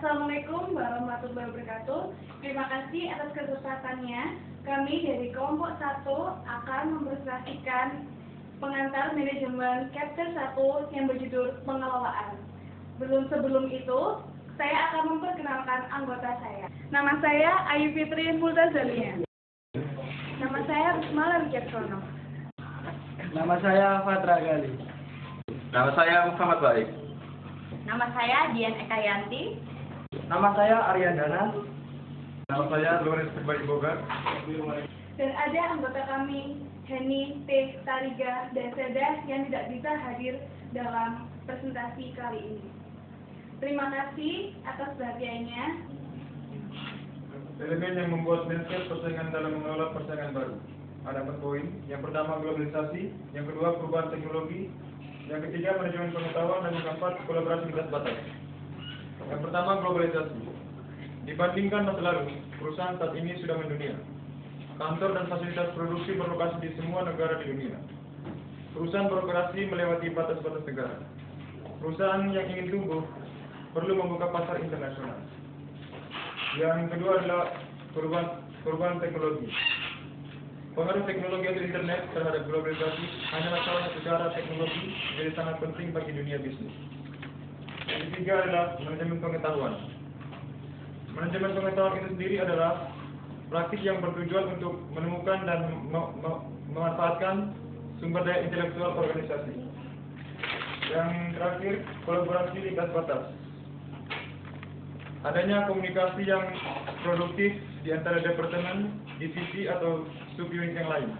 Assalamualaikum warahmatullahi wabarakatuh. Terima kasih atas kesempatannya. Kami dari kelompok 1 akan mempresentasikan pengantar manajemen chapter 1 yang berjudul pengelolaan. Sebelum itu, saya akan memperkenalkan anggota saya. Nama saya Ayu Fitri Multazalia. Nama saya Rusmala Wicaksono. Nama saya Fatra Gali. Nama saya Muhammad Baik. Nama saya Dian Ekayanti. Nama saya Aryandana. Nama saya Lorenz Baik Bogar. Dan ada anggota kami, Heni, T, Tariga, dan Seda yang tidak bisa hadir dalam presentasi kali ini. Terima kasih atas perhatiannya. Elemen yang membuat landscape persaingan dalam mengelola persaingan baru. Ada 4 poin. Yang pertama globalisasi, yang kedua perubahan teknologi, yang ketiga manajemen pengetahuan, dan yang keempat kolaborasi lintas batas. Yang pertama globalisasi. Dibandingkan masa lalu, perusahaan saat ini sudah mendunia. Kantor dan fasilitas produksi berlokasi di semua negara di dunia. Perusahaan beroperasi melewati batas-batas negara. Perusahaan yang ingin tumbuh perlu membuka pasar internasional. Yang kedua adalah perubahan teknologi. Pengaruh teknologi atau internet terhadap globalisasi hanyalah salah satu cara teknologi jadi sangat penting bagi dunia bisnis. Yang ketiga adalah manajemen pengetahuan. Manajemen pengetahuan itu sendiri adalah praktik yang bertujuan untuk menemukan dan memanfaatkan sumber daya intelektual organisasi. Yang terakhir, kolaborasi lintas batas. Adanya komunikasi yang produktif di antara departemen, divisi atau subunit yang lain.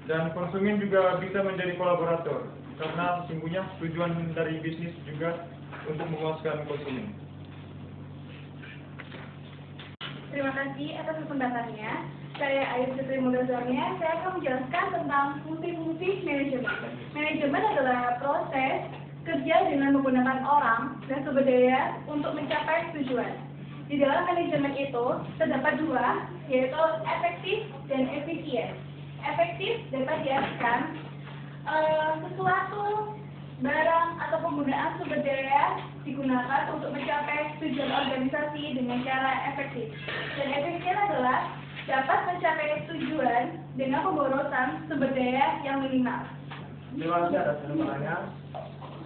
Dan konsumen juga bisa menjadi kolaborator, karena sesungguhnya tujuan dari bisnis juga untuk memuaskan konsumen. Terima kasih atas kesempatannya. Saya Ayu Fitri Multazalia. Saya akan menjelaskan tentang fungsi-fungsi manajemen. Manajemen adalah proses kerja dengan menggunakan orang dan sumber daya untuk mencapai tujuan. Di dalam manajemen itu terdapat 2, yaitu efektif dan efisien. Efektif dapat diartikan sesuatu barang atau penggunaan sumber daya digunakan untuk mencapai tujuan organisasi dengan cara efektif. Dan efisien adalah dapat mencapai tujuan dengan pemborosan sumber daya yang minimal. Terima kasih atas kesempatannya.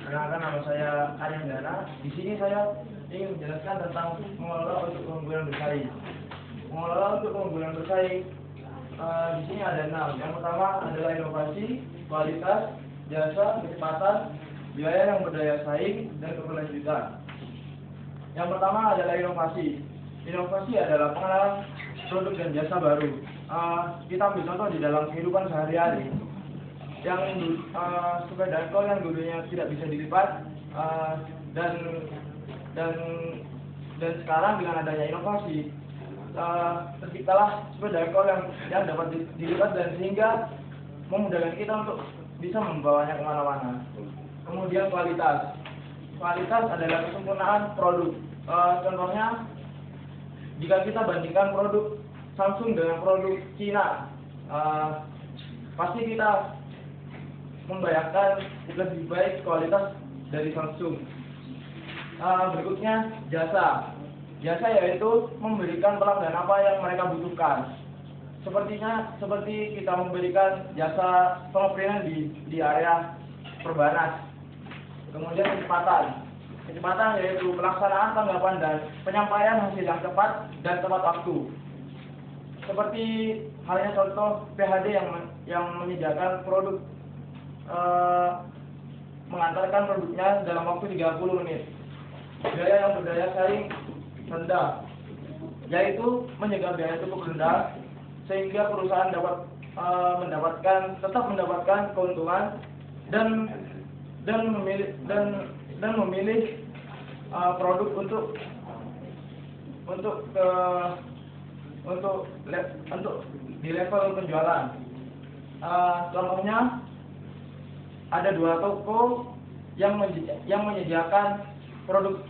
Perkenalkan, nama saya Aryandana. Di sini saya ingin menjelaskan tentang mengelola untuk keunggulan bersaing. Mengelola untuk keunggulan bersaing di sini ada 6. Yang pertama adalah inovasi, kualitas, jasa, kecepatan, biaya yang berdaya saing, dan keberlanjutan. Yang pertama adalah inovasi. Inovasi adalah pengenalan produk dan jasa baru. Kita ambil contoh di dalam kehidupan sehari-hari. Yang sepeda ekol yang dulunya tidak bisa dilipat dan sekarang dengan adanya inovasi terciptalah sepeda ekol yang dapat dilipat dan sehingga memudahkan kita untuk bisa membawanya kemana-mana. Kemudian kualitas adalah kesempurnaan produk. Contohnya jika kita bandingkan produk Samsung dengan produk Cina, pasti kita membayangkan lebih baik kualitas dari Samsung. Berikutnya jasa yaitu memberikan pelanggan apa yang mereka butuhkan. Seperti kita memberikan jasa pengoperasian di area perbanas. Kemudian kecepatan yaitu pelaksanaan tanggapan dan penyampaian hasil yang cepat dan tepat waktu. Seperti halnya contoh PHD yang menyediakan produk mengantarkan produknya dalam waktu 30 menit. Biaya yang berdaya saing rendah, yaitu menyegah biaya cukup rendah sehingga perusahaan dapat tetap mendapatkan keuntungan dan memilih produk untuk di level penjualan. Contohnya ada 2 toko yang menyediakan produk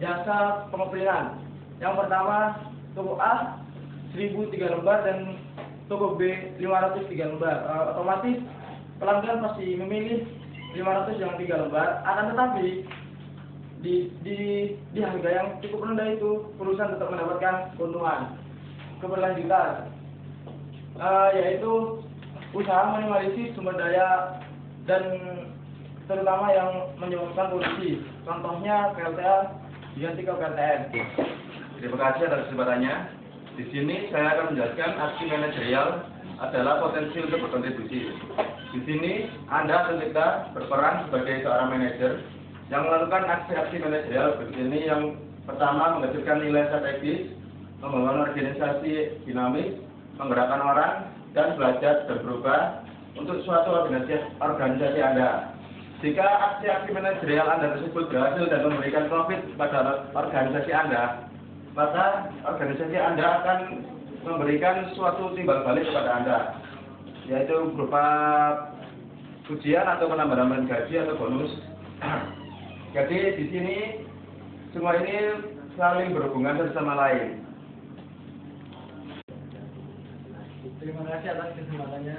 jasa pengoperasian. Yang pertama toko A 1003 lembar dan toko B 503 lembar. Otomatis pelanggan pasti memilih 500 yang 3 lembar. Akan tetapi di harga yang cukup rendah itu perusahaan tetap mendapatkan keuntungan keberlanjutan, yaitu usaha minimalisasi sumber daya dan terutama yang menyebabkan polusi. Contohnya PLTA diganti ke PLTN. Terima kasih atas kesempatannya. Di sini saya akan menjelaskan aksi manajerial adalah potensi untuk berkontribusi. Di sini Anda atau kita berperan sebagai seorang manajer yang melakukan aksi-aksi manajerial berikut ini. Yang pertama, menghasilkan nilai strategis, membangun organisasi dinamis, menggerakkan orang, dan belajar dan berubah untuk suatu organisasi Anda. Jika aksi-aksi manajerial Anda tersebut berhasil dan memberikan profit pada organisasi Anda, maka organisasi Anda akan memberikan suatu timbal balik kepada Anda, yaitu berupa pujian atau penambahan gaji atau bonus. Jadi di sini semua ini saling berhubungan satu sama lain. Terima kasih atas kesempatannya.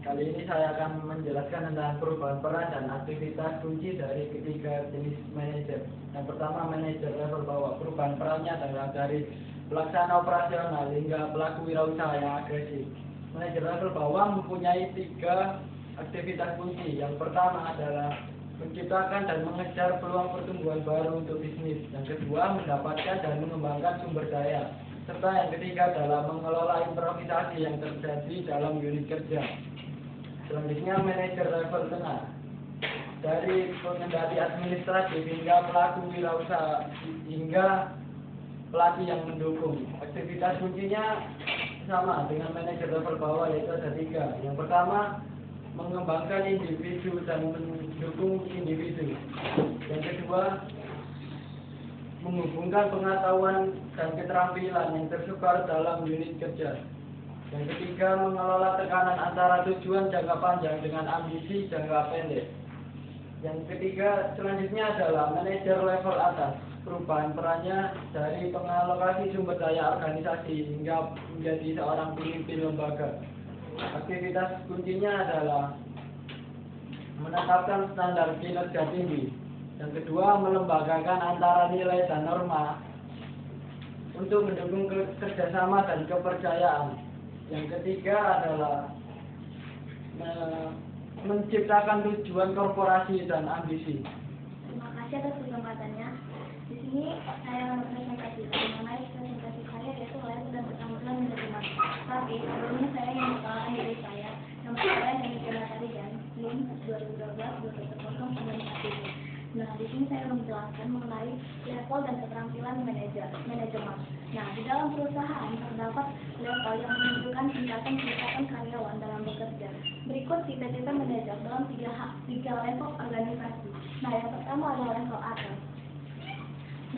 Kali ini saya akan menjelaskan tentang perubahan peran dan aktivitas kunci dari ketiga jenis manajer. Yang pertama, manajer level bawah. Perubahan perannya adalah dari pelaksana operasional hingga pelaku wirausaha yang agresif. Manajer level bawah mempunyai 3 aktivitas kunci. Yang pertama adalah menciptakan dan mengejar peluang pertumbuhan baru untuk bisnis. Yang kedua, mendapatkan dan mengembangkan sumber daya. Serta yang ketiga adalah mengelola improvisasi yang terjadi dalam unit kerja. Selanjutnya, manajer level tengah. Dari pengendali administratif hingga pelaku wirausaha hingga pelatih yang mendukung. Aktivitas kuncinya sama dengan manajer level bawah, yaitu ada 3. Yang pertama, mengembangkan individu dan mendukung individu. Yang kedua, menghubungkan pengetahuan dan keterampilan yang tersebar dalam unit kerja. Yang ketiga, mengelola tekanan antara tujuan jangka panjang dengan ambisi jangka pendek. Yang ketiga, selanjutnya adalah manajer level atas. Perubahan perannya dari pengalokasi sumber daya organisasi hingga menjadi seorang pemimpin lembaga. Aktivitas kuncinya adalah menetapkan standar kinerja tinggi. Yang kedua, melembagakan antara nilai dan norma untuk mendukung kerjasama dan kepercayaan. Yang ketiga adalah menciptakan tujuan korporasi dan ambisi. Terima kasih atas kesempatannya. Di sini saya mempresentasikan mengenai presentasi saya, yaitu layak dan bertanggungan menerima. Tapi sebelumnya saya ingin memperkenalkan diri saya. Nama saya Hemi Tarigan, NIM 2012-2009. Nah, di sini saya akan menjelaskan mengenai level dan keterampilan manajemen. Nah, di dalam perusahaan terdapat level yang menunjukkan tingkatan karyawan dalam bekerja. Berikut cita-cita manajer dalam 3 level organisasi. Nah, yang pertama adalah level atas.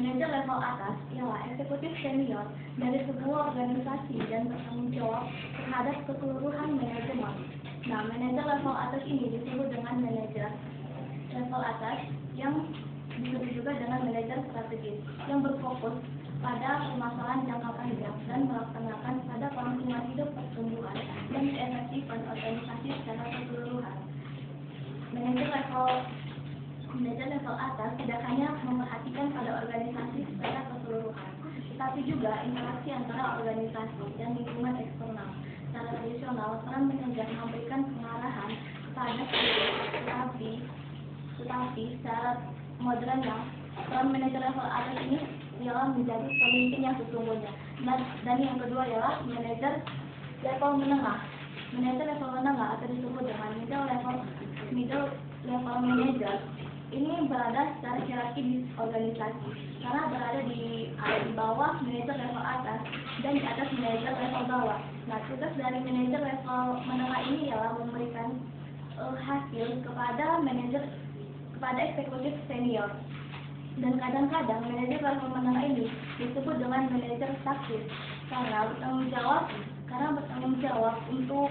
Manajer level atas ialah eksekutif senior dari sebuah organisasi dan bertanggung jawab terhadap keseluruhan manajemen. Nah, manajer level atas ini disebut dengan manajer level atas, yang disebut juga dengan manajer strategis, yang berfokus pada permasalahan jangka panjang dan melaksanakan pada kelangsungan hidup pertumbuhan dan keefektifan organisasi secara keseluruhan. Manajer level atas tidak hanya memperhatikan pada organisasi secara keseluruhan, tetapi juga interaksi antara organisasi dan lingkungan eksternal. Secara tradisional, peran manajer memberikan pengarahan kepada tetapi secara modernnya, peran manajer level atas ini ialah menjadi pemimpin yang sesungguhnya. Dan yang kedua ialah manajer level menengah. Manajer level menengah atau disebut dengan middle level manager. Ini berada secara hierarki di organisasi, karena berada di bawah manajer level atas dan di atas manajer level bawah. Nah, tugas dari manajer level menengah ini ialah memberikan hasil kepada eksekutif senior. Dan kadang-kadang manajer level menengah ini disebut dengan manajer taktis karena bertanggung jawab untuk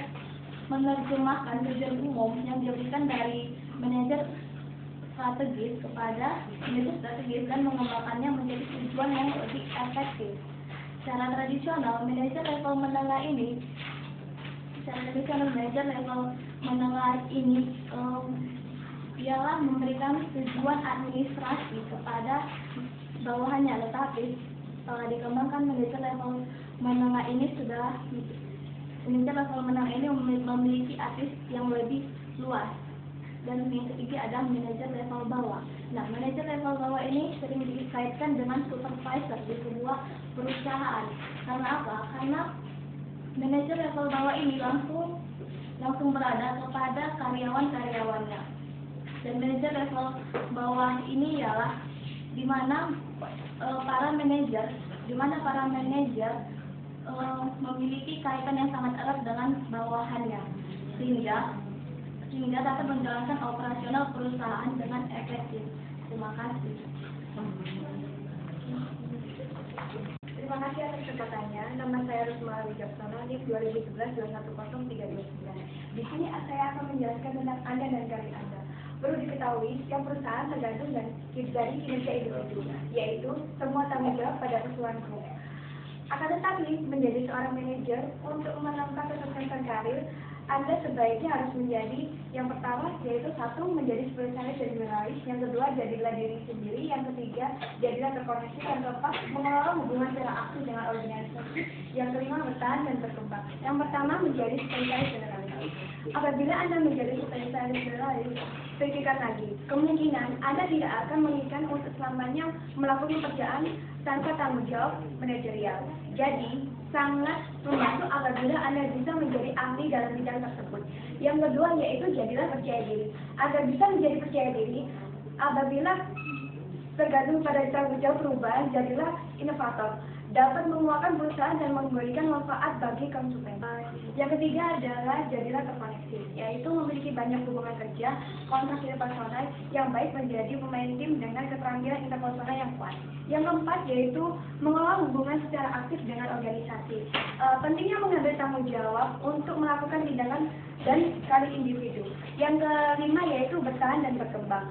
menerjemahkan tujuan umum yang diberikan dari manajer strategis kepada manajer strategis dan mengembangkannya menjadi tujuan yang lebih efektif. Secara tradisional, manajer level menengah ini ialah memberikan tujuan administrasi kepada bawahannya, tetapi setelah dikembangkan manajer level menengah ini memiliki artis yang lebih luas. Dan yang ketiga ada manajer level bawah. Nah, manajer level bawah ini sering dikaitkan dengan supervisor di sebuah perusahaan. Karena apa? Karena manajer level bawah ini langsung berada kepada karyawan-karyawannya. Dan manajer level bawah ini ialah di mana para manajer memiliki kaitan yang sangat erat dengan bawahannya, sehingga dapat menjalankan operasional perusahaan dengan efektif. Terima kasih. Terima kasih atas kesempatannya. Nama saya Rusmala Wijaksono, NIM 2011-210329. Di sini saya akan menjelaskan tentang Anda dan karir Anda. Perlu diketahui, setiap perusahaan tergantung dari kinerja individu, yaitu semua tanggung jawab pada keseluruhan grup. Akan tetapi, menjadi seorang manajer untuk menemukan kesuksesan karir, Anda sebaiknya harus menjadi yang pertama, yaitu satu, menjadi spesialis dan generalis, yang kedua, jadilah diri sendiri, yang ketiga, jadilah terkoneksi, yang keempat, mengelola hubungan secara aktif dengan organisasi, yang kelima, bertahan dan berkembang. Yang pertama, menjadi spesialis generalis. Apabila Anda menjadi spesialis generalis, pikirkan lagi, kemungkinan Anda tidak akan menginginkan untuk selamanya melakukan pekerjaan tanpa tanggung jawab manajerial. Jadi, sangat membantu apabila Anda bisa menjadi ahli dalam bidang tersebut. Yang kedua yaitu jadilah percaya diri. Agar bisa menjadi percaya diri, apabila tergantung pada tanggung jawab perubahan, jadilah inovator. Dapat menguatkan perusahaan dan memberikan manfaat bagi konsumen. Yang ketiga adalah jadilah terkoneksi, yaitu memiliki banyak hubungan kerja, kontak interpersonal yang baik, menjadi pemain tim dengan keterampilan interpersonal yang kuat. Yang keempat yaitu mengelola hubungan secara aktif dengan organisasi. Pentingnya mengambil tanggung jawab untuk melakukan tindakan dan karir individu. Yang kelima yaitu bertahan dan berkembang.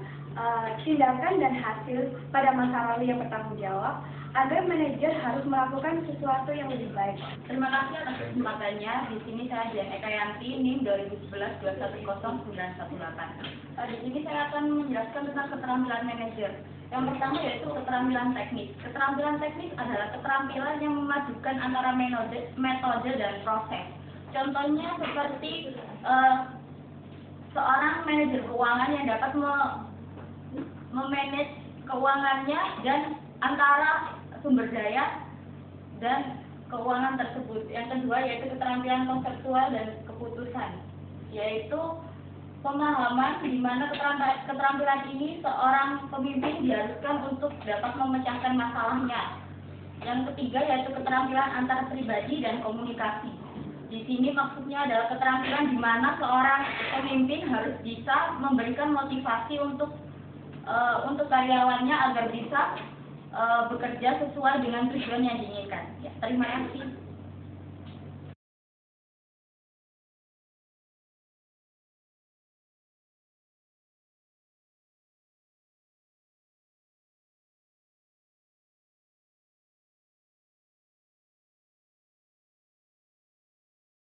Tindakan dan hasil pada masa lalu yang bertanggung jawab, agar manajer harus melakukan sesuatu yang lebih baik. Terima kasih atas kesempatannya. Di sini saya Dian Ekayanti, NIM 2011-210918. Di sini saya akan menjelaskan tentang keterampilan manajer. Yang pertama yaitu keterampilan teknis. Keterampilan teknis adalah keterampilan yang memadukan antara metode dan proses. Contohnya seperti seorang manajer keuangan yang dapat memanage keuangannya dan antara sumber daya dan keuangan tersebut. Yang kedua yaitu keterampilan konseptual dan keputusan, yaitu pemahaman di mana keterampilan ini seorang pemimpin diharuskan untuk dapat memecahkan masalahnya. Yang ketiga yaitu keterampilan antar pribadi dan komunikasi. Di sini maksudnya adalah keterampilan di mana seorang pemimpin harus bisa memberikan motivasi untuk karyawannya agar bisa bekerja sesuai dengan tujuan yang diinginkan. Ya, terima kasih.